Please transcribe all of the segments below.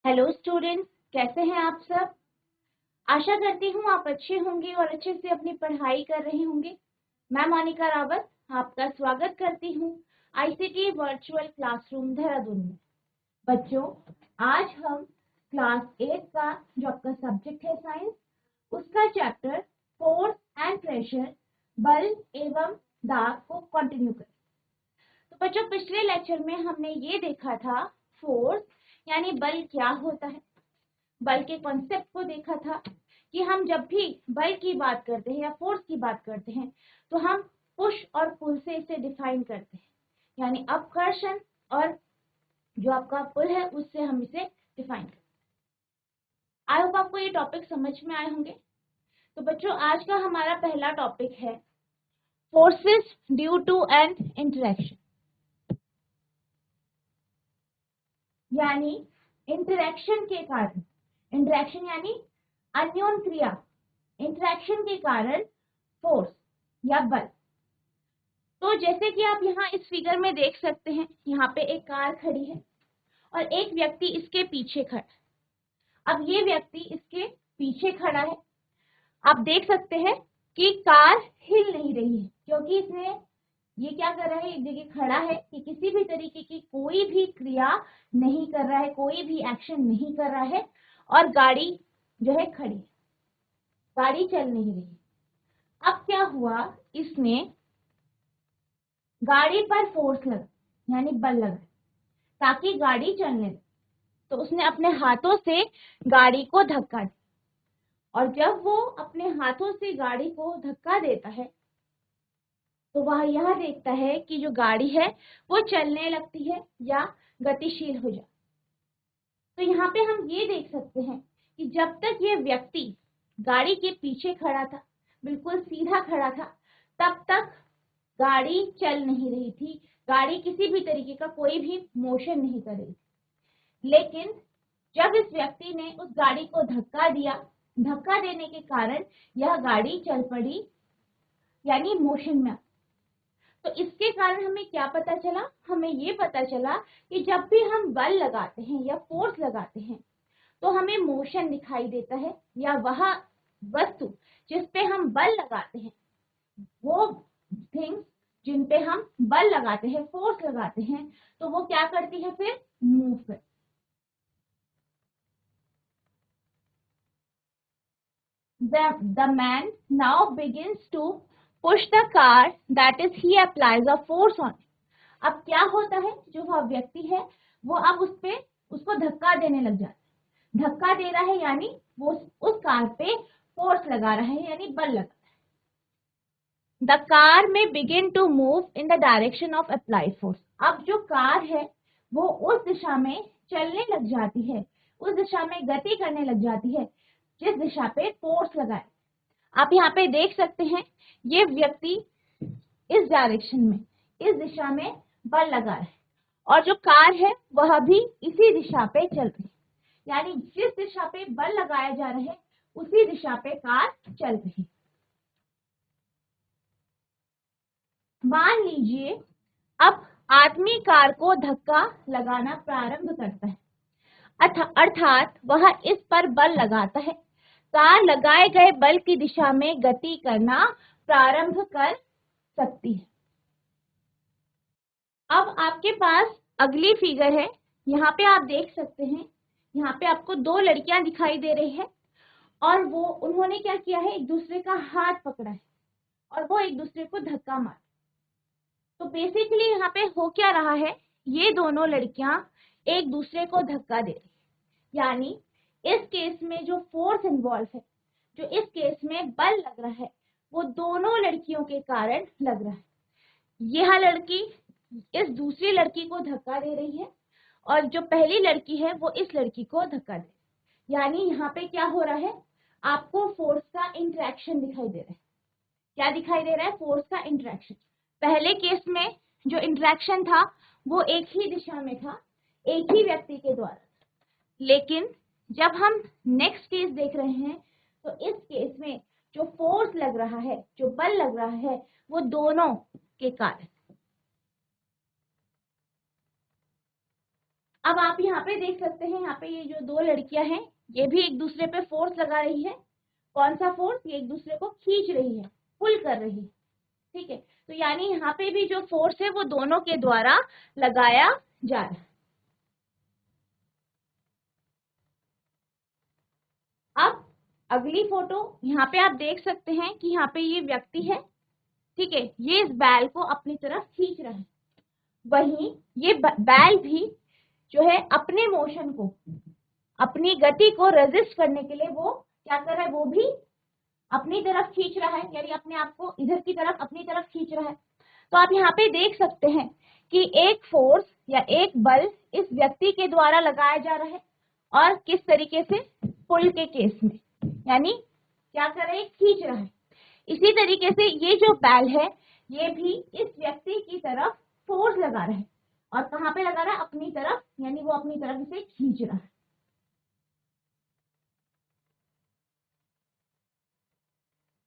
Hello students, कैसे हैं आप सब। आशा करती हूँ आप अच्छे होंगे और अच्छे से अपनी पढ़ाई कर रहे होंगे। मैं मोनिका रावत आपका स्वागत करती हूँ आईसीटी वर्चुअल क्लासरूम देहरादून में। बच्चों, आज हम क्लास 8 का जो आपका सब्जेक्ट है साइंस, उसका चैप्टर फोर्स एंड प्रेशर, बल एवं दाब को कंटिन्यू करें। तो बच्चों, पिछले लेक्चर में हमने ये देखा था फोर्स यानी बल क्या होता है, बल के कॉन्सेप्ट को देखा था कि हम जब भी बल की बात करते हैं या फोर्स की बात करते हैं तो हम पुश और पुल से इसे डिफाइन करते हैं, यानी अपकर्षण और जो आपका पुल है उससे हम इसे डिफाइन करते हैं। आई होप आपको ये टॉपिक समझ में आए होंगे। तो बच्चों, आज का हमारा पहला टॉपिक है forces due to an interaction, यानी इंटरेक्शन के कारण। इंटरेक्शन यानी अन्योन क्रिया, इंटरेक्शन के कारण फोर्स या बल। तो जैसे कि आप यहाँ इस फिगर में देख सकते हैं, यहाँ पे एक कार खड़ी है और एक व्यक्ति इसके पीछे खड़ा है। अब ये व्यक्ति इसके पीछे खड़ा है, आप देख सकते हैं कि कार हिल नहीं रही है क्योंकि इसने ये क्या कर रहा है, एक जगह खड़ा है कि किसी भी तरीके की कोई भी क्रिया नहीं कर रहा है, कोई भी एक्शन नहीं कर रहा है और गाड़ी जो है खड़ी है, गाड़ी चल नहीं रही। अब क्या हुआ, इसने गाड़ी पर फोर्स लगा यानी बल लगा ताकि गाड़ी चलने लगे। तो उसने अपने हाथों से गाड़ी को धक्का दिया और जब वो अपने हाथों से गाड़ी को धक्का देता है तो वह यह देखता है कि जो गाड़ी है वो चलने लगती है या गतिशील हो जाती। तो यहाँ पे हम ये देख सकते हैं कि जब तक ये व्यक्ति गाड़ी के पीछे खड़ा था, बिल्कुल सीधा खड़ा था, तब तक गाड़ी चल नहीं रही थी, गाड़ी किसी भी तरीके का कोई भी मोशन नहीं कर रही थी। लेकिन जब इस व्यक्ति ने उस गाड़ी को धक्का दिया, धक्का देने के कारण यह गाड़ी चल पड़ी यानी मोशन में। तो इसके कारण हमें क्या पता चला, हमें ये पता चला कि जब भी हम बल लगाते हैं या फोर्स लगाते हैं तो हमें मोशन दिखाई देता है, या वह वस्तु जिस पे हम बल लगाते हैं, वो थिंग्स जिन पे हम बल लगाते हैं, फोर्स लगाते हैं, तो वो क्या करती है, फिर मूव करती। The man now begins to push the car, that is he applies a force on it. अब क्या होता है, जो वह व्यक्ति है वो अब उसको धक्का देने लग जाता है। धक्का दे रहा है यानी वो उस कार पे फोर्स लगा रहा है यानी बल लगा रहा है। The car may begin to move in the direction of applied force. अब जो कार है वो उस दिशा में चलने लग जाती है, उस दिशा में गति करने लग जाती है जिस दिशा पे फोर्स लगाए। आप यहाँ पे देख सकते हैं ये व्यक्ति इस डायरेक्शन में, इस दिशा में बल लगा है और जो कार है वह भी इसी दिशा पे चल रही है, यानी जिस दिशा पे बल लगाया जा रहा है उसी दिशा पे कार चल रही। मान लीजिए अब आदमी कार को धक्का लगाना प्रारंभ करता है, अर्थात वह इस पर बल लगाता है। कार लगाए गए बल की दिशा में गति करना प्रारंभ कर सकती है। अब आपके पास अगली फिगर है, यहाँ पे आप देख सकते हैं, यहाँ पे आपको दो लड़कियां दिखाई दे रही है और वो उन्होंने क्या किया है, एक दूसरे का हाथ पकड़ा है और वो एक दूसरे को धक्का मार। तो बेसिकली यहाँ पे हो क्या रहा है, ये दोनों लड़कियां एक दूसरे को धक्का दे रही, यानी इस केस में जो फोर्स इन्वॉल्व है, जो इस केस में बल लग रहा है, वो दोनों लड़कियों के कारण लग रहा है। यह लड़की इस दूसरी लड़की को धक्का दे रही है और जो पहली लड़की है वो इस लड़की को धक्का दे, यानी यहाँ पे क्या हो रहा है, आपको फोर्स का इंटरेक्शन दिखाई दे रहा है। क्या दिखाई दे रहा है, फोर्स का इंटरेक्शन। पहले केस में जो इंटरेक्शन था वो एक ही दिशा में था, एक ही व्यक्ति के द्वारा, लेकिन जब हम नेक्स्ट केस देख रहे हैं तो इस केस में जो फोर्स लग रहा है, जो बल लग रहा है, वो दोनों के कारण। अब आप यहाँ पे देख सकते हैं, यहाँ पे ये जो दो लड़कियां हैं ये भी एक दूसरे पे फोर्स लगा रही है। कौन सा फोर्स? ये एक दूसरे को खींच रही है, पुल कर रही है। ठीक है, तो यानी यहाँ पे भी जो फोर्स है वो दोनों के द्वारा लगाया जा रहा है। अब अगली फोटो यहाँ पे आप देख सकते हैं कि यहाँ पे ये व्यक्ति है। ठीक है, ये इस बैल को अपनी तरफ खींच रहा है। वहीं ये बैल भी जो है अपने मोशन को, अपनी गति को रेजिस्ट करने के लिए वो क्या कर रहा है, वो भी अपनी तरफ खींच रहा है, यानी अपने आप को इधर की तरफ अपनी तरफ खींच रहा है। तो आप यहाँ पे देख सकते हैं कि एक फोर्स या एक बल इस व्यक्ति के द्वारा लगाया जा रहा है, और किस तरीके से? पुल के केस में, यानी क्या कर रहा है, खींच रहा है। इसी तरीके से ये जो बैल है ये भी इस व्यक्ति की तरफ फोर्स लगा रहा है, और कहाँ पे लगा रहा है? अपनी तरफ, यानी वो अपनी तरफ इसे खींच रहा है।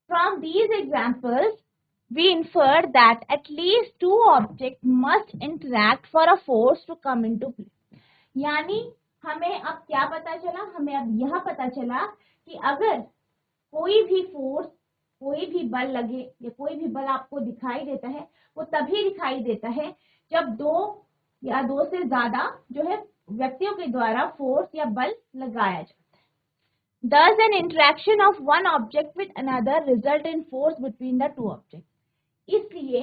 From these examples, we infer that at least two objects must interact for a force to come into play. यानी हमें अब क्या पता चला? हमें अब यह पता चला कि अगर कोई भी फोर्स, कोई भी बल लगे या कोई भी बल आपको दिखाई देता है, वो तभी दिखाई देता है जब दो या दो से ज्यादा जो है व्यक्तियों के द्वारा फोर्स या बल लगाया जाए। Thus, an interaction of one object with another result in force between the two objects. इसलिए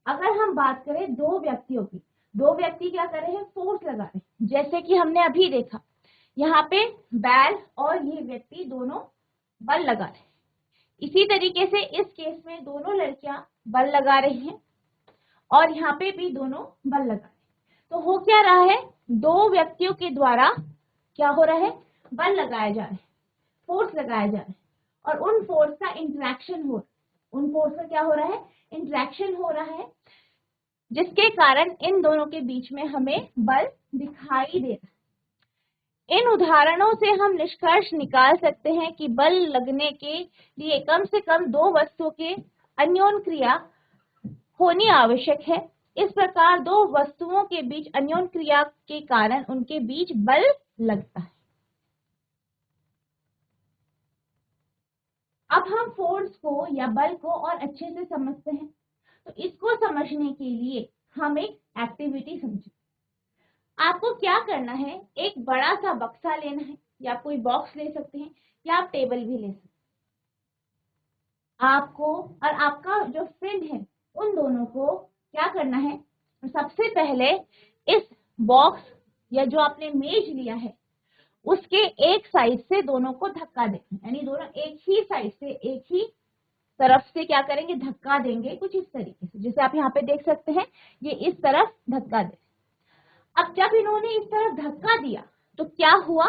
अगर हम बात करें दो व्यक्तियों की, दो व्यक्ति क्या कर रहे हैं? फोर्स लगा रहे हैं। जैसे कि हमने अभी देखा, यहाँ पे बैल और ये व्यक्ति दोनों बल लगा रहे हैं। इसी तरीके से इस केस में दोनों लड़कियां बल लगा रही हैं, और यहाँ पे भी दोनों बल लगा रहे हैं। तो हो क्या रहा है? दो व्यक्तियों के द्वारा क्या हो रहा है? बल लगाया जा रहा है, फोर्स लगाया जा रहा है, और उन फोर्स का इंटरेक्शन हो, उन फोर्स का क्या हो रहा है? इंटरेक्शन हो रहा है, जिसके कारण इन दोनों के बीच में हमें बल दिखाई दे रहा है। इन उदाहरणों से हम निष्कर्ष निकाल सकते हैं कि बल लगने के लिए कम से कम दो वस्तुओं के अन्योन्य क्रिया होनी आवश्यक है। इस प्रकार दो वस्तुओं के बीच अन्योन्य क्रिया के कारण उनके बीच बल लगता है। अब हम फोर्स को या बल को और अच्छे से समझते हैं। तो इसको समझने के लिए हम एक एक्टिविटी समझें। आपको क्या करना है? एक बड़ा सा बक्सा लेना है, या कोई बॉक्स ले सकते हैं, या आप टेबल भी ले सकते हैं। आपको और आपका जो फ्रेंड है उन दोनों को क्या करना है? सबसे पहले इस बॉक्स या जो आपने मेज लिया है उसके एक साइड से दोनों को धक्का देना, यानी दोनों एक ही साइड से, एक ही तरफ से क्या करेंगे? धक्का देंगे, कुछ इस तरीके से, जैसे आप यहाँ पे देख सकते हैं ये इस तरफ धक्का दे। अब जब इन्होंने इस तरफ धक्का दिया तो क्या हुआ?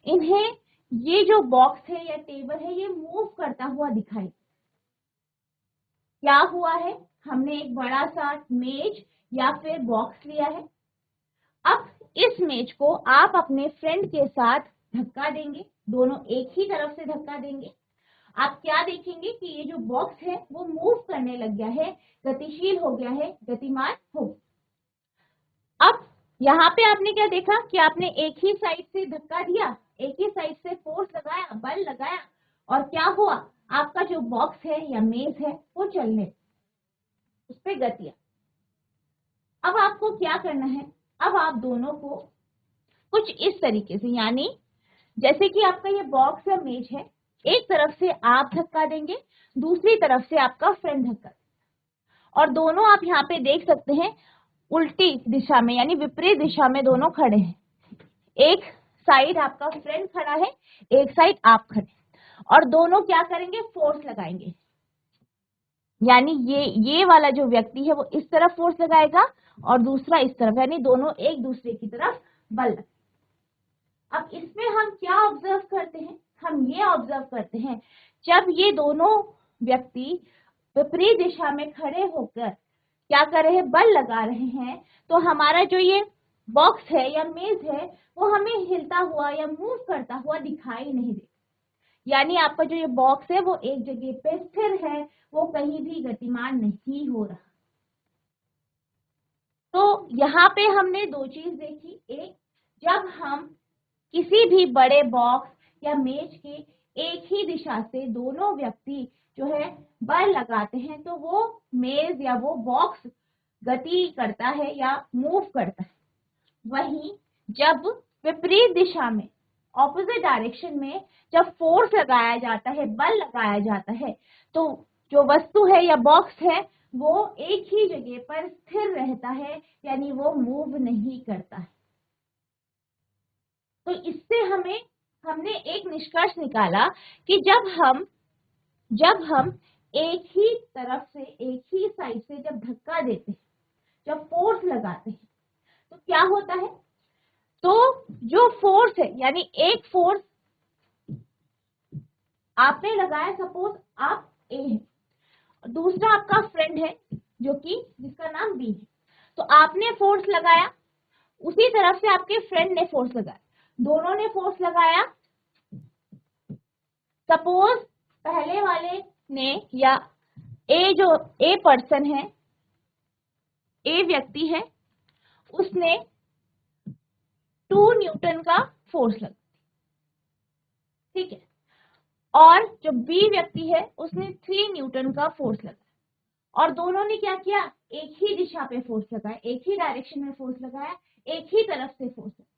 इन्हें ये जो बॉक्स है या टेबल है ये मूव करता हुआ दिखाई। क्या हुआ है? हमने एक बड़ा सा मेज या फिर बॉक्स लिया है। अब इस मेज को आप अपने फ्रेंड के साथ धक्का देंगे, दोनों एक ही तरफ से धक्का देंगे। आप क्या देखेंगे कि ये जो बॉक्स है वो मूव करने लग गया है, गतिशील हो गया है, गतिमान हो। अब यहाँ पे आपने क्या देखा कि आपने एक ही साइड से धक्का दिया, एक ही साइड से फोर्स लगाया, बल लगाया, और क्या हुआ? आपका जो बॉक्स है या मेज है वो चलने, उस पर गति आई। अब आपको क्या करना है? अब आप दोनों को कुछ इस तरीके से, यानी जैसे कि आपका ये बॉक्स या मेज है, एक तरफ से आप धक्का देंगे, दूसरी तरफ से आपका फ्रेंड धक्का देगा, और दोनों आप यहाँ पे देख सकते हैं उल्टी दिशा में, यानी विपरीत दिशा में दोनों खड़े हैं। एक साइड आपका फ्रेंड खड़ा है, एक साइड आप खड़े, और दोनों क्या करेंगे? फोर्स लगाएंगे। यानी ये वाला जो व्यक्ति है वो इस तरफ फोर्स लगाएगा और दूसरा इस तरफ, यानी दोनों एक दूसरे की तरफ बल लगाएंगे। अब इसमें हम क्या ऑब्जर्व करते हैं? हम ये ऑब्जर्व करते हैं जब ये दोनों व्यक्ति विपरीत दिशा में खड़े होकर क्या कर रहे हैं? बल लगा रहे हैं, तो हमारा जो ये बॉक्स है या मेज है वो हमें हिलता हुआ या मूव करता हुआ दिखाई नहीं देता। यानी आपका जो ये बॉक्स है वो एक जगह पे स्थिर है, वो कहीं भी गतिमान नहीं हो रहा। तो यहाँ पे हमने दो चीज देखी। एक, जब हम किसी भी बड़े बॉक्स या मेज के एक ही दिशा से दोनों व्यक्ति जो है बल लगाते हैं तो वो मेज या वो बॉक्स गति करता है या मूव करता है। वहीं जब विपरीत दिशा में, ऑपोजिट डायरेक्शन में जब फोर्स लगाया जाता है, बल लगाया जाता है, तो जो वस्तु है या बॉक्स है वो एक ही जगह पर स्थिर रहता है, यानी वो मूव नहीं करता है। तो इससे हमने एक निष्कर्ष निकाला कि जब हम एक ही तरफ से, एक ही साइड से जब धक्का देते हैं, जब फोर्स लगाते हैं, तो क्या होता है? तो जो फोर्स है, यानी एक फोर्स आपने लगाया, सपोज आप ए है, दूसरा आपका फ्रेंड है जो कि जिसका नाम बी है। तो आपने फोर्स लगाया, उसी तरफ से आपके फ्रेंड ने फोर्स लगाया, दोनों ने फोर्स लगाया। सपोज पहले वाले ने, या जो ए पर्सन है, ए व्यक्ति है, उसने 2 न्यूटन का फोर्स लगाया, ठीक है, और जो बी व्यक्ति है उसने 3 न्यूटन का फोर्स लगाया, और दोनों ने क्या किया? एक ही दिशा पे फोर्स लगाया, एक ही डायरेक्शन में फोर्स लगाया, एक ही तरफ से फोर्स लगाया।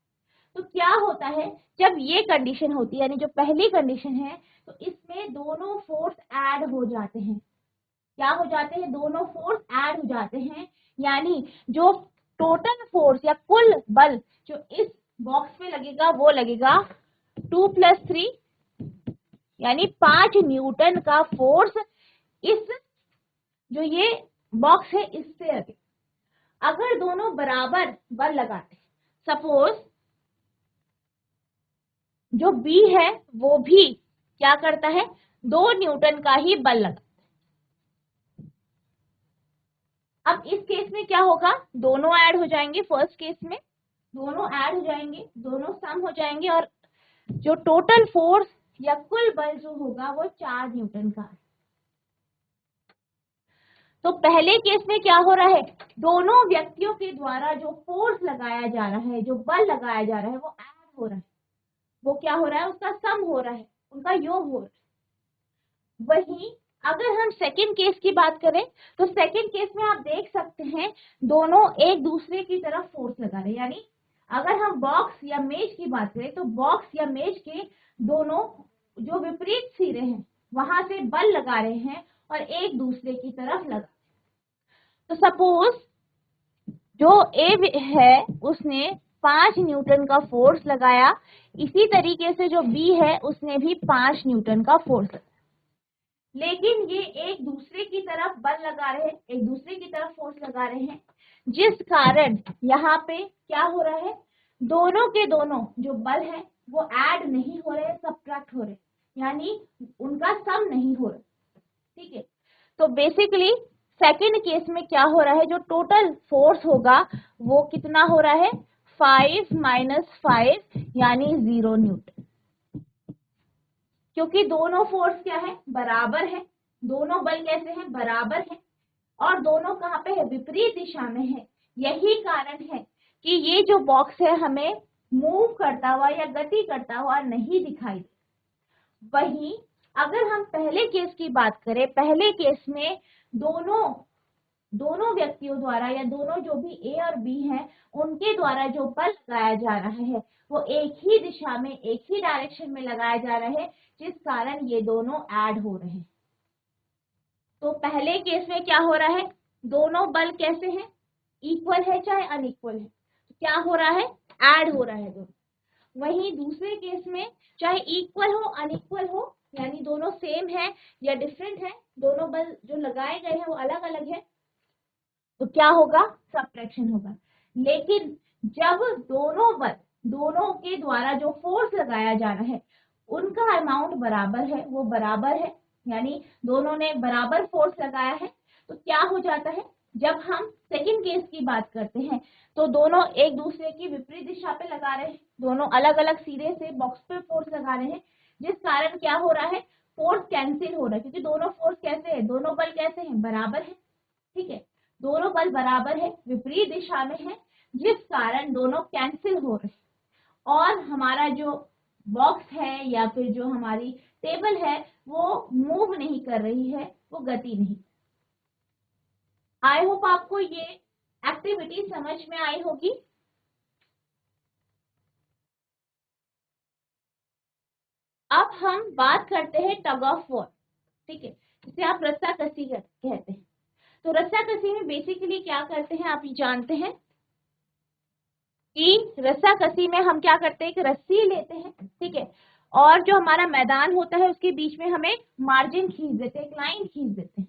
तो क्या होता है जब ये कंडीशन होती है, यानी जो पहली कंडीशन है, तो इसमें दोनों फोर्स ऐड हो जाते हैं। क्या हो जाते हैं? दोनों फोर्स ऐड हो जाते हैं, यानी जो टोटल फोर्स या कुल बल जो इस बॉक्स पे लगेगा वो लगेगा 2 + 3, यानी 5 न्यूटन का फोर्स इस जो ये बॉक्स है इससे लगेगा। अगर दोनों बराबर बल लगाते, सपोज जो बी है वो भी क्या करता है? 2 न्यूटन का ही बल लगाता है। अब इस केस में क्या होगा? दोनों ऐड हो जाएंगे, फर्स्ट केस में दोनों ऐड हो जाएंगे, दोनों सम हो जाएंगे, और जो टोटल फोर्स या कुल बल जो होगा वो 4 न्यूटन का है। तो पहले केस में क्या हो रहा है? दोनों व्यक्तियों के द्वारा जो फोर्स लगाया जा रहा है, जो बल लगाया जा रहा है, वो ऐड हो रहा है, वो क्या हो रहा है? उसका सम हो रहा है, उनका योग हो रहा है। वहीं अगर हम सेकंड केस की बात करें, तो सेकंड केस में आप देख सकते हैं दोनों एक दूसरे की तरफ फोर्स लगा रहे हैं, यानी अगर हम बॉक्स या मेज की बात करें तो बॉक्स या मेज के दोनों जो विपरीत सिरे हैं वहां से बल लगा रहे हैं और एक दूसरे की तरफ लगा। तो सपोज जो ए है उसने 5 न्यूटन का फोर्स लगाया, इसी तरीके से जो बी है उसने भी 5 न्यूटन का फोर्स लगाया, लेकिन ये एक दूसरे की तरफ बल लगा रहे हैं, एक दूसरे की तरफ फोर्स लगा रहे हैं, जिस कारण यहाँ पे क्या हो रहा है? दोनों के दोनों जो बल है वो ऐड नहीं हो रहे, सबट्रैक्ट हो रहे, यानी उनका सम नहीं हो रहा, ठीक है। तो बेसिकली सेकंड केस में क्या हो रहा है? जो टोटल फोर्स होगा वो कितना हो रहा है? 5 - 5 यानी 0 न्यूटन, क्योंकि दोनों फोर्स क्या है? बराबर है, दोनों बल कैसे हैं? बराबर है, और दोनों कहाँ पे है? विपरीत दिशा में है। यही कारण है कि ये जो बॉक्स है हमें मूव करता हुआ या गति करता हुआ नहीं दिखाई दे। वहीं अगर हम पहले केस की बात करें, पहले केस में दोनों व्यक्तियों द्वारा या दोनों जो भी ए और बी हैं उनके द्वारा जो बल लगाया जा रहा है वो एक ही दिशा में, एक ही डायरेक्शन में लगाया जा रहा है, जिस कारण ये दोनों ऐड हो रहे हैं। तो पहले केस में क्या हो रहा है? दोनों बल कैसे हैं? इक्वल है चाहे अनइक्वल है, तो क्या हो रहा है? ऐड हो रहा है दोनों। वहीं दूसरे केस में चाहे इक्वल हो अनइक्वल हो, यानी दोनों सेम है या डिफरेंट है, दोनों बल जो लगाए गए हैं वो अलग अलग है, तो क्या होगा? सब्ट्रैक्शन होगा। लेकिन जब दोनों बल, दोनों के द्वारा जो फोर्स लगाया जा रहा है उनका अमाउंट बराबर है, वो बराबर है, यानी दोनों ने बराबर फोर्स लगाया है, तो क्या हो जाता है? जब हम सेकंड केस की बात करते हैं तो दोनों एक दूसरे की विपरीत दिशा पे लगा रहे हैं, दोनों अलग अलग सिरे से बॉक्स पे फोर्स लगा रहे हैं, जिस कारण क्या हो रहा है? फोर्स कैंसिल हो रहा है, क्योंकि दोनों फोर्स कैसे है? दोनों बल कैसे हैं? बराबर है, ठीक है। दोनों बल बराबर है, विपरीत दिशा में है, जिस कारण दोनों कैंसिल हो रहे हैं। और हमारा जो बॉक्स है या फिर जो हमारी टेबल है वो मूव नहीं कर रही है, वो गति नहीं। आई होप आपको ये एक्टिविटी समझ में आई होगी। अब हम बात करते हैं टग ऑफ वॉर, ठीक है, जिसे आप रस्साकसी कहते हैं। तो रस्साकसी में बेसिकली क्या करते हैं, आप ये जानते हैं कि रस्साकसी में हम क्या करते हैं, एक रस्सी लेते हैं, ठीक है, और जो हमारा मैदान होता है उसके बीच में हमें मार्जिन खींच देते हैं, एक लाइन खींच देते हैं,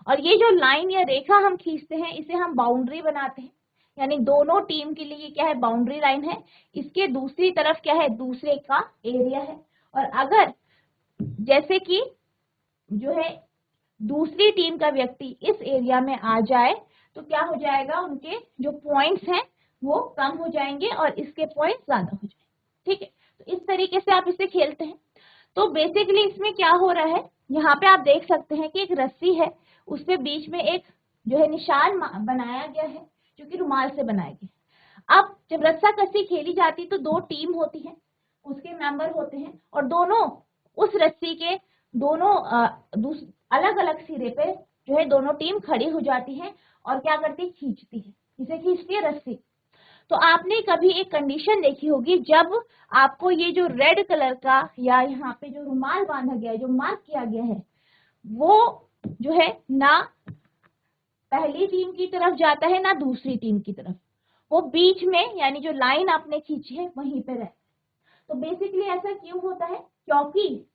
और ये जो लाइन या रेखा हम खींचते हैं इसे हम बाउंड्री बनाते हैं। यानी दोनों टीम के लिए क्या है, बाउंड्री लाइन है, इसके दूसरी तरफ क्या है, दूसरे का एरिया है। और अगर जैसे कि जो है दूसरी टीम का व्यक्ति इस एरिया में आ जाए तो क्या हो जाएगा, उनके जो पॉइंट्स हैं वो कम हो जाएंगे और इसके पॉइंट्स ज्यादा हो जाएंगे, ठीक है। तो इस तरीके से आप इसे खेलते हैं। तो बेसिकली इसमें क्या हो रहा है, यहाँ पे आप देख सकते हैं कि एक रस्सी है, उसके बीच में एक जो है निशान बनाया गया है जो कि रुमाल से बनाया गया। अब जब रस्साकसी खेली जाती तो दो टीम होती है, उसके मेंबर होते हैं, और दोनों उस रस्सी के दोनों अलग अलग सिरे पे जो है दोनों टीम खड़ी हो जाती है और क्या करती है, खींचती है, इसे खींचती है रस्सी। तो आपने कभी एक कंडीशन देखी होगी, जब आपको ये जो रेड कलर का या यहाँ पे जो रुमाल बांधा गया है, जो मार्क किया गया है, वो जो है ना पहली टीम की तरफ जाता है ना दूसरी टीम की तरफ, वो बीच में यानी जो लाइन आपने खींची है वहीं पे रहता है। तो बेसिकली ऐसा क्यों होता है, क्योंकि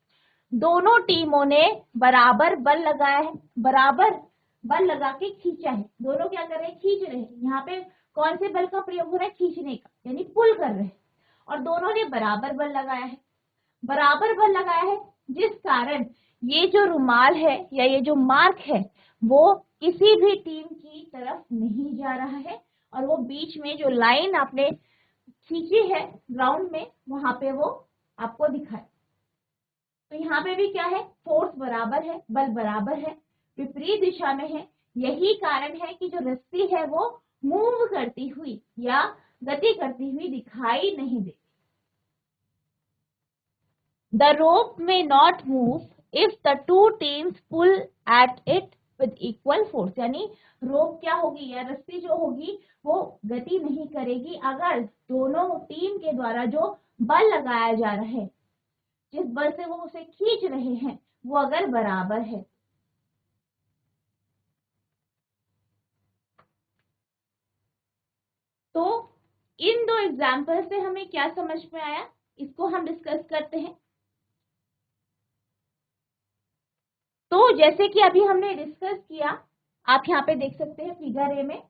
दोनों टीमों ने बराबर बल लगाया है, बराबर बल लगा के खींचा है, दोनों क्या कर रहे हैं, खींच रहे हैं। यहाँ पे कौन से बल का प्रयोग हो रहा है, खींचने का, यानी पुल कर रहे हैं, और दोनों ने बराबर बल लगाया है, बराबर बल लगाया है, जिस कारण ये जो रुमाल है या ये जो मार्क है वो किसी भी टीम की तरफ नहीं जा रहा है, और वो बीच में जो लाइन आपने खींची है ग्राउंड में वहां पे वो आपको दिखाए। तो यहाँ पे भी क्या है, फोर्स बराबर है, बल बराबर है, विपरीत दिशा में है। यही कारण है कि जो रस्सी है वो मूव करती हुई या गति करती हुई दिखाई नहीं देती। The rope may not move if the two teams pull at it with equal force। यानी रोप क्या होगी या रस्सी जो होगी वो गति नहीं करेगी अगर दोनों टीम के द्वारा जो बल लगाया जा रहा है, जिस बल से वो उसे खींच रहे हैं, वो अगर बराबर है। तो इन दो एग्जाम्पल से हमें क्या समझ में आया, इसको हम डिस्कस करते हैं। तो जैसे कि अभी हमने डिस्कस किया, आप यहाँ पे देख सकते हैं फिगर ए में,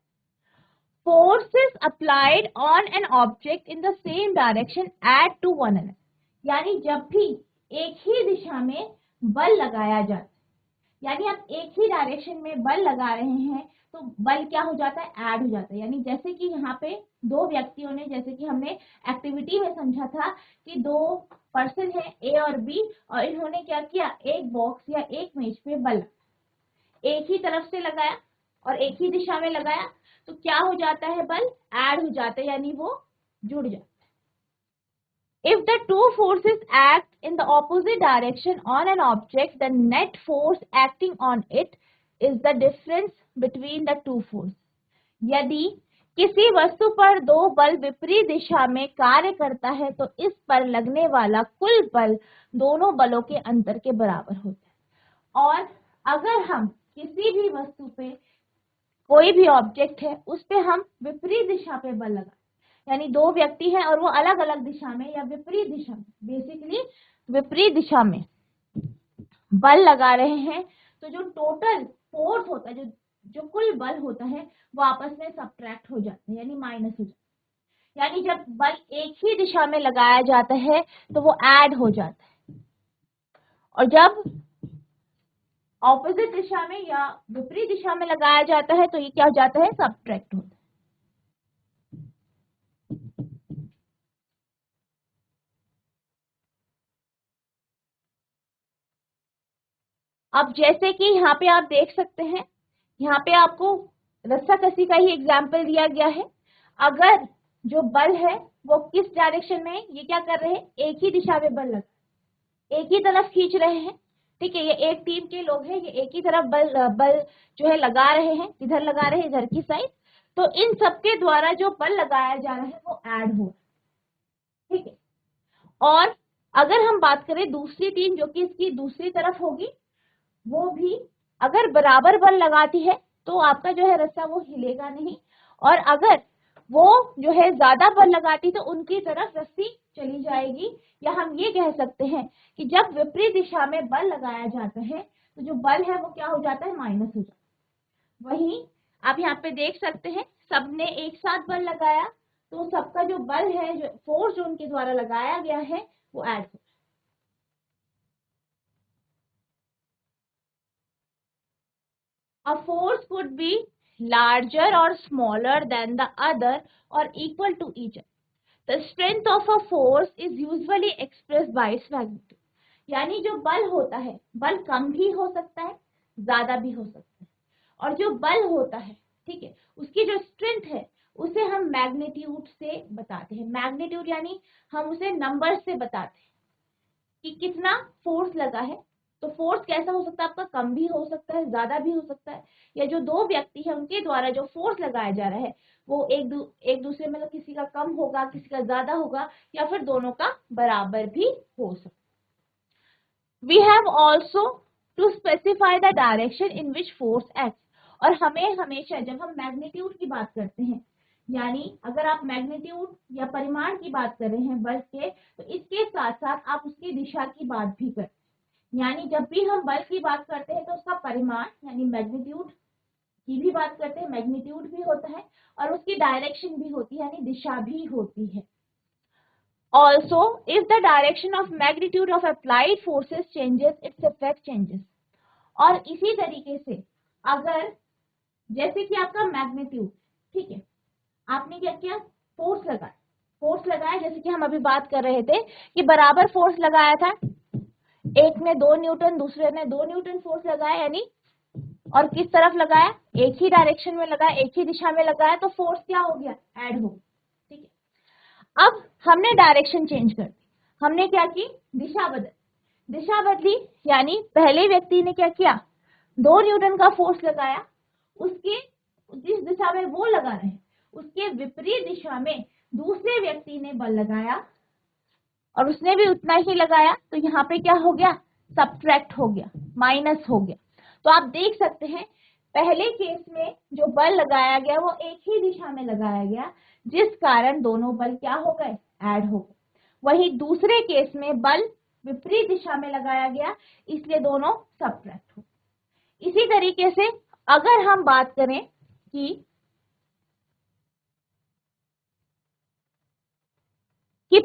forces applied on an object in the same direction add to one another। यानी जब भी एक ही दिशा में बल लगाया जाता है, यानी आप एक ही डायरेक्शन में बल लगा रहे हैं तो बल क्या हो जाता है, ऐड हो जाता है। यानी जैसे कि यहाँ पे दो व्यक्तियों ने, जैसे कि हमने एक्टिविटी में समझा था कि दो पर्सन है ए और बी, और इन्होंने क्या किया, एक बॉक्स या एक मेज पे बल एक ही तरफ से लगाया और एक ही दिशा में लगाया, तो क्या हो जाता है, बल ऐड हो जाता है, यानी वो जुड़ जाता है। If the two forces act in the opposite direction on an object, the net force acting on it is the difference between the two forces। यदि किसी वस्तु पर दो बल विपरीत दिशा में कार्य करता है तो इस पर लगने वाला कुल बल दोनों बलों के अंतर के बराबर होता है। और अगर हम किसी भी वस्तु पे, कोई भी ऑब्जेक्ट है, उस पे हम विपरीत दिशा पे बल लगाए, यानी दो व्यक्ति हैं और वो अलग अलग दिशा में या विपरीत दिशा में, बेसिकली विपरीत दिशा में बल लगा रहे हैं, तो जो टोटल फोर्स होता है, जो कुल बल होता है, वो आपस में सब्ट्रैक्ट हो जाते हैं, यानी माइनस हो जाता है। यानी जब बल एक ही दिशा में लगाया जाता है तो वो ऐड हो जाता है, और जब ऑपोजिट दिशा में या विपरीत दिशा में लगाया जाता है तो ये क्या हो जाता है, सब्ट्रैक्ट होता है। अब जैसे कि यहाँ पे आप देख सकते हैं, यहाँ पे आपको रस्साकसी का ही एग्जाम्पल दिया गया है। अगर जो बल है वो किस डायरेक्शन में है, ये क्या कर रहे हैं, एक ही दिशा में बल लगा, एक ही तरफ खींच रहे हैं। ठीक है, ये एक टीम के लोग हैं, ये एक ही तरफ बल जो है लगा रहे हैं, इधर लगा रहे हैं इधर की साइड। तो इन सबके द्वारा जो बल लगाया जा रहा है वो ऐड हो, ठीक है। और अगर हम बात करें दूसरी टीम जो कि इसकी दूसरी तरफ होगी, वो भी अगर बराबर बल लगाती है तो आपका जो है रस्सा वो हिलेगा नहीं, और अगर वो जो है ज्यादा बल लगाती तो उनकी तरफ रस्सी चली जाएगी। या हम ये कह सकते हैं कि जब विपरीत दिशा में बल लगाया जाता है तो जो बल है वो क्या हो जाता है, माइनस हो जाता है। वहीं आप यहाँ पे देख सकते हैं सबने एक साथ बल लगाया तो सबका जो बल है, जो फोर्स जो उनके द्वारा लगाया गया है वो ऐड हो। A force could be larger or smaller than the other or equal to each other. The strength of a force is usually expressed by its magnitude. यानी जो बल होता है, बल कम भी हो सकता है, ज्यादा भी हो सकता है, और जो बल होता है, ठीक है, उसकी जो स्ट्रेंथ है उसे हम मैग्नीट्यूड से बताते हैं। मैग्नीट्यूड यानी हम उसे नंबर से बताते हैं कि कितना फोर्स लगा है। तो फोर्स कैसा हो सकता है आपका, कम भी हो सकता है, ज्यादा भी हो सकता है, या जो दो व्यक्ति है उनके द्वारा जो फोर्स लगाया जा रहा है वो एक दूसरे में, किसी का कम होगा, किसी का ज्यादा होगा, या फिर दोनों का बराबर भी हो सकता है। We have also to specify the direction in which force act. और हमें हमेशा जब हम मैग्नीट्यूड की बात करते हैं, यानी अगर आप मैग्नीट्यूड या परिमाण की बात कर रहे हैं बल के, तो इसके साथ साथ आप उसकी दिशा की बात भी करते हैं। यानी जब भी हम बल की बात करते हैं तो उसका परिमाण यानी मैग्नीट्यूड की भी बात करते हैं, मैग्नीट्यूड भी होता है, और उसकी डायरेक्शन भी होती है यानी दिशा भी होती है। Also, if the direction of magnitude of applied forces changes, its effect changes. और इसी तरीके से अगर जैसे कि आपका मैग्नीट्यूड, ठीक है, आपने क्या किया, फोर्स लगाया, फोर्स लगाया, जैसे कि हम अभी बात कर रहे थे कि बराबर फोर्स लगाया था, एक ने 2 न्यूटन, दूसरे ने 2 न्यूटन फोर्स लगाया, यानी और किस तरफ लगाया, एक ही डायरेक्शन में लगाया, एक ही दिशा में लगाया, तो फोर्स क्या हो गया, ऐड हो, ठीक है। अब हमने डायरेक्शन चेंज कर दी, हमने क्या की, दिशा बदली, यानी पहले व्यक्ति ने क्या किया, 2 न्यूटन का फोर्स लगाया, उसके जिस दिशा में वो लगा रहे उसके विपरीत दिशा में दूसरे व्यक्ति ने बल लगाया और उसने भी उतना ही लगाया, तो यहाँ पे क्या हो गया, सब्ट्रैक्ट हो गया, माइनस हो गया। तो आप देख सकते हैं पहले केस में जो बल लगाया गया वो एक ही दिशा में लगाया गया, जिस कारण दोनों बल क्या हो गए, ऐड हो गए। वही दूसरे केस में बल विपरीत दिशा में लगाया गया, इसलिए दोनों सब्ट्रैक्ट हो। इसी तरीके से अगर हम बात करें कि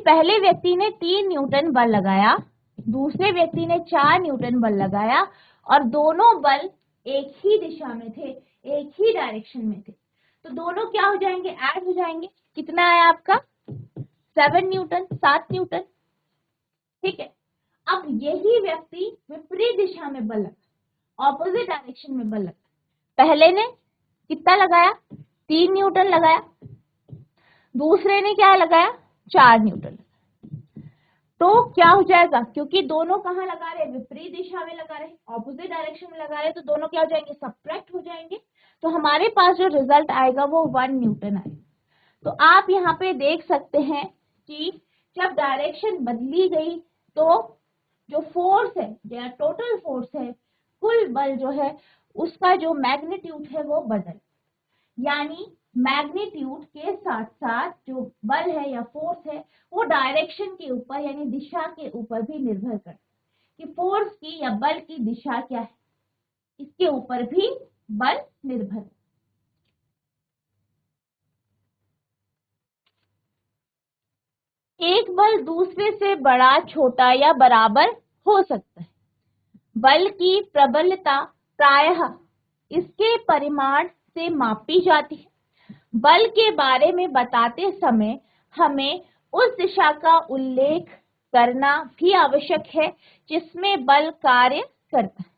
पहले व्यक्ति ने 3 न्यूटन बल लगाया, दूसरे व्यक्ति ने 4 न्यूटन बल लगाया, और दोनों बल एक ही दिशा में थे, एक ही डायरेक्शन में थे, तो दोनों क्या हो जाएंगे, ऐड हो जाएंगे। कितना आया आपका, 7 न्यूटन, 7 न्यूटन, ठीक है। अब यही व्यक्ति विपरीत दिशा में बल लगा, ऑपोजिट डायरेक्शन में बल लगा, पहले ने कितना लगाया, 3 न्यूटन लगाया, दूसरे ने क्या लगाया, 4 न्यूटन। तो क्या हो जाएगा, क्योंकि दोनों कहाँ लगा रहे, विपरीत दिशा में लगा रहे, ऑपोजिट डायरेक्शन में लगा रहे, तो दोनों क्या हो जाएंगे, सब्ट्रैक्ट हो जाएंगे। तो हमारे पास जो रिजल्ट आएगा वो 1 न्यूटन आएगा। तो आप यहाँ पे देख सकते हैं कि जब डायरेक्शन बदली गई तो जो फोर्स है या टोटल फोर्स है, कुल बल जो है उसका जो मैग्नीट्यूड है वो बदल, यानी मैग्नीट्यूड के साथ साथ जो बल है या फोर्स है वो डायरेक्शन के ऊपर यानी दिशा के ऊपर भी निर्भर करता है कि फोर्स की या बल की दिशा क्या है, इसके ऊपर भी बल निर्भर है। एक बल दूसरे से बड़ा, छोटा या बराबर हो सकता है। बल की प्रबलता प्रायः इसके परिमाण से मापी जाती है। बल के बारे में बताते समय हमें उस दिशा का उल्लेख करना भी आवश्यक है जिसमें बल कार्य करता है।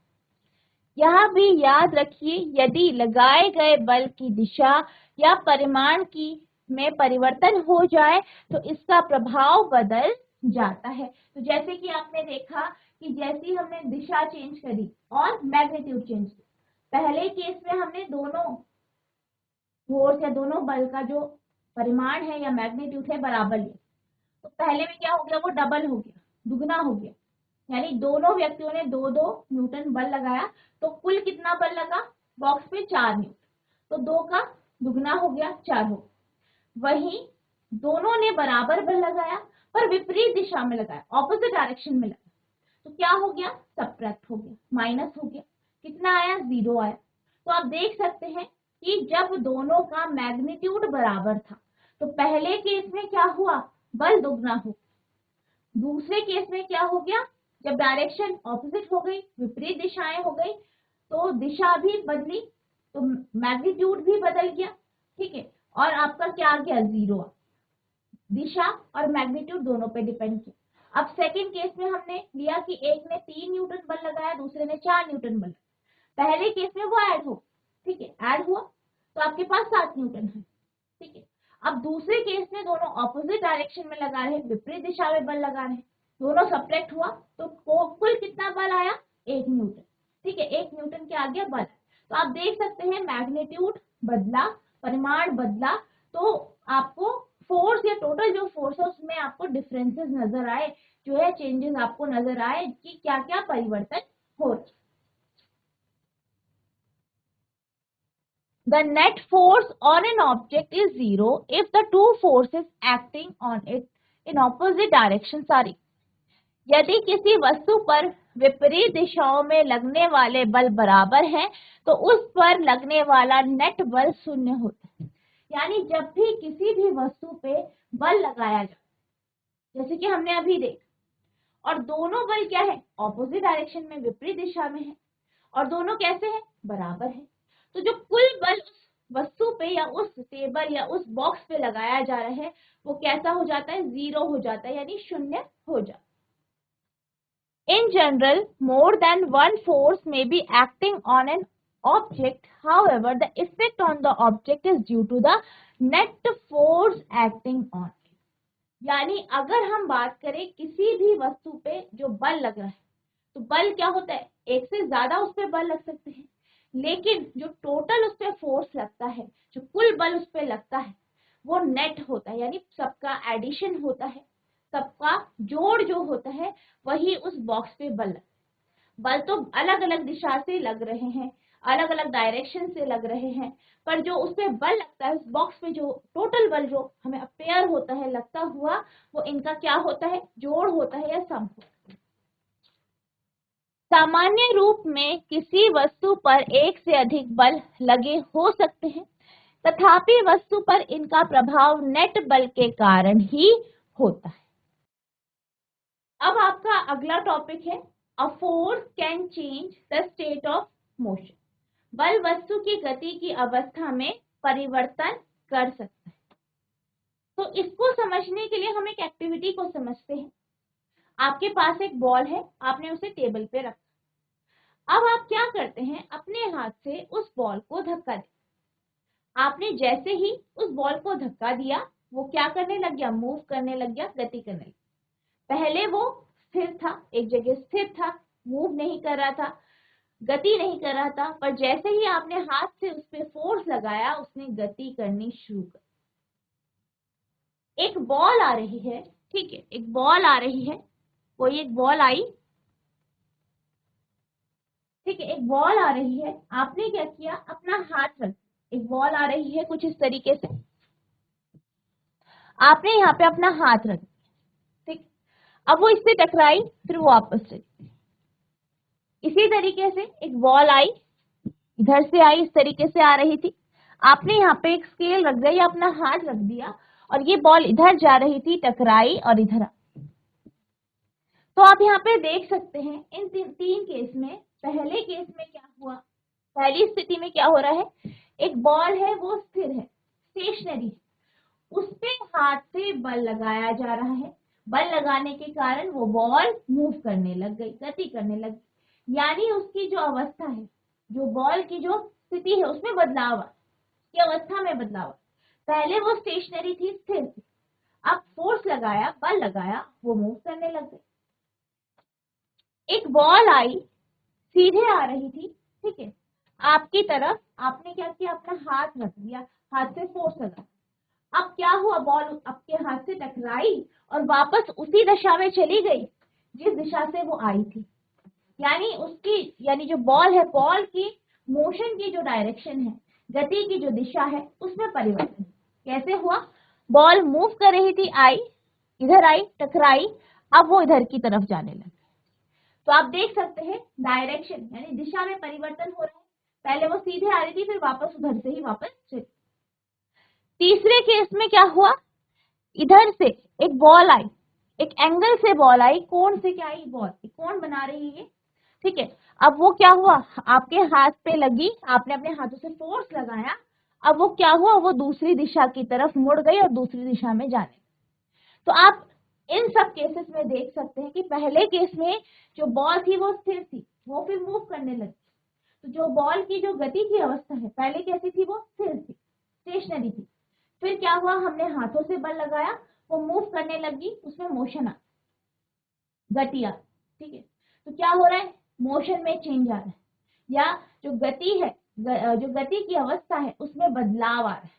यह भी याद रखिए, यदि लगाए गए बल की दिशा या परिमाण की में परिवर्तन हो जाए तो इसका प्रभाव बदल जाता है। तो जैसे कि आपने देखा कि जैसे ही हमने दिशा चेंज करी और मैग्नीट्यूड चेंज किया, पहले केस में हमने दोनों फोर्स या दोनों बल का जो परिमाण है या मैग्नीट्यूड है बराबर लिया, तो पहले में क्या हो गया, वो डबल हो गया, दुगना हो गया, यानी दोनों व्यक्तियों ने 2-2 न्यूटन बल लगाया, तो कुल कितना बल लगा बॉक्स पे 4 न्यूटन, तो 2 का दुगना हो गया, 4 हो गया। वहीं दोनों ने बराबर बल लगाया पर विपरीत दिशा में लगाया, ऑपोजिट डायरेक्शन में लगाया, तो क्या हो गया, सब्ट्रैक्ट हो गया, माइनस हो गया, कितना आया, 0 आया। तो आप देख सकते हैं कि जब दोनों का मैग्नीट्यूड बराबर था तो पहले केस में क्या हुआ, बल दुगना हो, दूसरे केस में क्या हो गया, जब डायरेक्शन ऑपोजिट हो गई, विपरीत दिशाएं हो गई, तो दिशा भी बदली, तो मैग्नीट्यूड भी बदल गया, ठीक है, और आपका क्या आ गया, 0। दिशा और मैग्नीट्यूड दोनों पे डिपेंड किया। अब सेकंड केस में हमने लिया कि एक ने 3 न्यूटन बल लगाया, दूसरे ने 4 न्यूटन बल, पहले केस में वो ऐड हो, ठीक है, ऐड हुआ तो आपके पास 7 न्यूटन है, ठीक है। अब दूसरे केस में दोनों ऑपोजिट डायरेक्शन में लगा रहे, विपरीत दिशा में बल लगा रहे, दोनों सब्ट्रैक्ट हुआ, तो कुल कितना बल आया, 1 न्यूटन, ठीक है, 1 न्यूटन के आगे बल। तो आप देख सकते हैं मैग्नीट्यूड बदला, परिमाण बदला, तो आपको फोर्स या टोटल जो फोर्स है उसमें आपको डिफरेंसेस नजर आए, जो है चेंजेस आपको नजर आए कि क्या क्या परिवर्तन हो रहे। The net force on an object is zero if the two forces acting on it in opposite directions are equal. यदि किसी वस्तु पर विपरीत दिशाओं में लगने वाले बल बराबर हैं, तो उस पर लगने वाला नेट बल शून्य होता है। यानी जब भी किसी भी वस्तु पे बल लगाया जाए, जैसे कि हमने अभी देखा, और दोनों बल क्या है, ऑपोजिट डायरेक्शन में, विपरीत दिशा में है, और दोनों कैसे हैं, बराबर है, तो जो कुल बल उस वस्तु पे या उस टेबल या उस बॉक्स पे लगाया जा रहा है वो कैसा हो जाता है, 0 हो जाता है, यानी शून्य हो जाता है। In general, more than one force may be acting on an object. However, the effect on the object is due to the net force acting on it. यानी अगर हम बात करें किसी भी वस्तु पे जो बल लग रहा है, तो बल क्या होता है, एक से ज्यादा उस पे बल लग सकते हैं, लेकिन जो टोटल उस पे फोर्स लगता है, जो कुल बल उस पे लगता है, वो नेट होता है, यानी सबका एडिशन होता है, सबका जोड़ जो होता है वही उस बॉक्स पे बल लगता है। बल तो अलग अलग दिशा से लग रहे हैं, अलग अलग डायरेक्शन से लग रहे हैं, पर जो उस पे बल लगता है, उस बॉक्स पे जो टोटल बल जो हमें अपेयर होता है लगता हुआ, वो इनका क्या होता है, जोड़ होता है या सम होता है। सामान्य रूप में किसी वस्तु पर एक से अधिक बल लगे हो सकते हैं, तथापि वस्तु पर इनका प्रभाव नेट बल के कारण ही होता है। अब आपका अगला टॉपिक है, a force can change the state of motion. बल वस्तु की गति की अवस्था में परिवर्तन कर सकता है। तो इसको समझने के लिए हम एक एक्टिविटी को समझते हैं। आपके पास एक बॉल है, आपने उसे टेबल पे रखा। अब आप क्या करते हैं, अपने हाथ से उस बॉल को धक्का दें। आपने जैसे ही उस बॉल को धक्का दिया, वो क्या करने लग गया, मूव करने लग गया, गति करने लग गया। पहले वो स्थिर था, एक जगह स्थिर था, मूव नहीं कर रहा था, गति नहीं कर रहा था, पर जैसे ही आपने हाथ से उस पर फोर्स लगाया, उसने गति करनी शुरू कर। एक बॉल आ रही है, ठीक है, एक बॉल आ रही है, कोई एक बॉल आई, ठीक है, एक बॉल आ रही है, आपने क्या किया, अपना हाथ रख, एक बॉल आ रही है कुछ इस तरीके से, आपने यहाँ पे अपना हाथ रख, ठीक, अब वो इससे टकराई, फिर वो वापस चली। इसी तरीके से एक बॉल आई, इधर से आई, इस तरीके से आ रही थी, आपने यहाँ पे एक स्केल रख दिया या अपना हाथ रख दिया, और ये बॉल इधर जा रही थी, टकराई और इधर आ। तो आप यहाँ पे देख सकते हैं इन तीन केस में, पहले केस में क्या हुआ, पहली स्थिति में क्या हो रहा है, एक बॉल है, वो स्थिर है, स्टेशनरी है, उस पे हाथ से बल लगाया जा रहा है, बल लगाने के कारण वो बॉल मूव करने लग गई, गति करने लग गई, यानी उसकी जो अवस्था है, जो बॉल की जो स्थिति है उसमें बदलाव, की अवस्था में बदलाव। पहले वो स्टेशनरी थी, स्थिर थी, अब फोर्स लगाया, बल लगाया, वो मूव करने लग गई। एक बॉल आई, सीधे आ रही थी, ठीक है, आपकी तरफ, आपने क्या किया, अपना हाथ रख दिया, हाथ से फोर्स लगा। अब क्या हुआ, बॉल आपके हाथ से टकराई और वापस उसी दिशा में चली गई जिस दिशा से वो आई थी। यानी जो बॉल है, बॉल की मोशन की जो डायरेक्शन है, गति की जो दिशा है, उसमें परिवर्तन कैसे हुआ। बॉल मूव कर रही थी, आई, इधर आई, टकराई, अब वो इधर की तरफ जाने लगी। तो आप देख सकते हैं डायरेक्शन यानी दिशा में परिवर्तन हो रहा है। पहले वो सीधे आ रही थी, फिर वापस उधर से ही वापस चली। तीसरे केस में क्या हुआ, इधर से एक बॉल आई, एक एंगल से बॉल आई, कोण से क्या आई, बॉल कोण बना रही है, ठीक है। अब वो क्या हुआ, आपके हाथ पे लगी, आपने अपने हाथों से फोर्स लगाया, अब वो क्या हुआ, वो दूसरी दिशा की तरफ मुड़ गई और दूसरी दिशा में जाने। तो आप इन सब केसेस में देख सकते हैं कि पहले केस में जो बॉल थी वो स्थिर थी, वो फिर मूव करने लगी। तो जो बॉल की जो गति की अवस्था है, पहले कैसी थी, वो स्थिर थी, स्टेशनरी थी। फिर क्या हुआ, हमने हाथों से बल लगाया, वो मूव करने लगी, उसमें मोशन आ, गति आ, ठीक है। तो क्या हो रहा है, मोशन में चेंज आ रहा है, या जो गति है, जो गति की अवस्था है, उसमें बदलाव आ रहा है,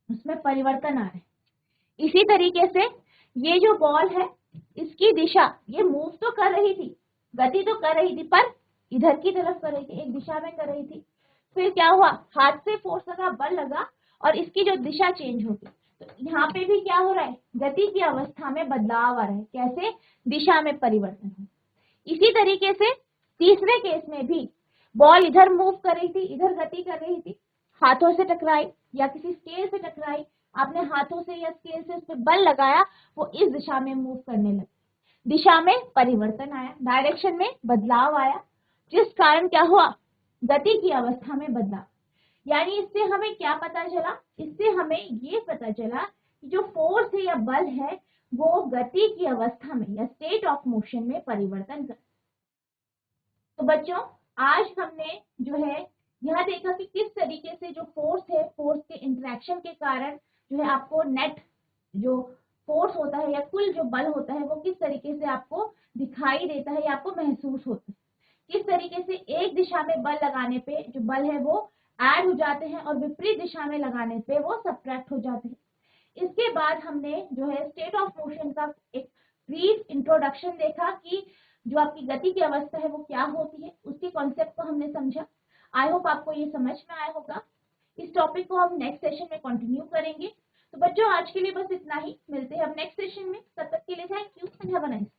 उसमें परिवर्तन आ रहा है। इसी तरीके से ये जो बॉल है, इसकी दिशा, ये मूव तो कर रही थी, गति तो कर रही थी, पर इधर की तरफ कर रही थी, एक दिशा में कर रही थी। फिर क्या हुआ, हाथ से फोर्स लगा, बल लगा, और इसकी जो दिशा चेंज हो गई। तो यहाँ पे भी क्या हो रहा है, गति की अवस्था में बदलाव आ रहा है, कैसे, दिशा में परिवर्तन हो। इसी तरीके से तीसरे केस में भी बॉल इधर मूव कर रही थी, इधर गति कर रही थी, हाथों से टकराई या किसी स्केल से टकराई, आपने हाथों से या स्केल से उस पर बल लगाया, वो इस दिशा में मूव करने लगी, दिशा में परिवर्तन आया, डायरेक्शन में बदलाव आया, जिस कारण क्या हुआ, गति की अवस्था में बदलाव। यानी इससे हमें क्या पता चला, इससे हमें ये पता चला कि जो फोर्स है या बल है, वो गति की अवस्था में या स्टेट ऑफ मोशन में परिवर्तन कर। तो बच्चों, आज हमने जो है यह देखा कि किस तरीके से जो फोर्स है, फोर्स के इंटरेक्शन के कारण जो है आपको नेट जो फोर्स होता है या कुल जो बल होता है, वो किस तरीके से आपको दिखाई देता है या आपको महसूस होता है। किस तरीके से एक दिशा में बल लगाने पे जो बल है वो ऐड हो जाते हैं और विपरीत दिशा में लगाने पे वो सब्ट्रैक्ट हो जाते हैं। इसके बाद हमने जो है स्टेट ऑफ मोशन का एक ब्रीफ इंट्रोडक्शन देखा कि जो आपकी गति की अवस्था है वो क्या होती है, उसके कॉन्सेप्ट को हमने समझा। आई होप आपको ये समझ में आया होगा। इस टॉपिक को हम नेक्स्ट सेशन में कंटिन्यू करेंगे। तो बच्चों, आज के लिए बस इतना ही, मिलते हैं अब नेक्स्ट सेशन में। तब तक के लिए thank you and have a nice day.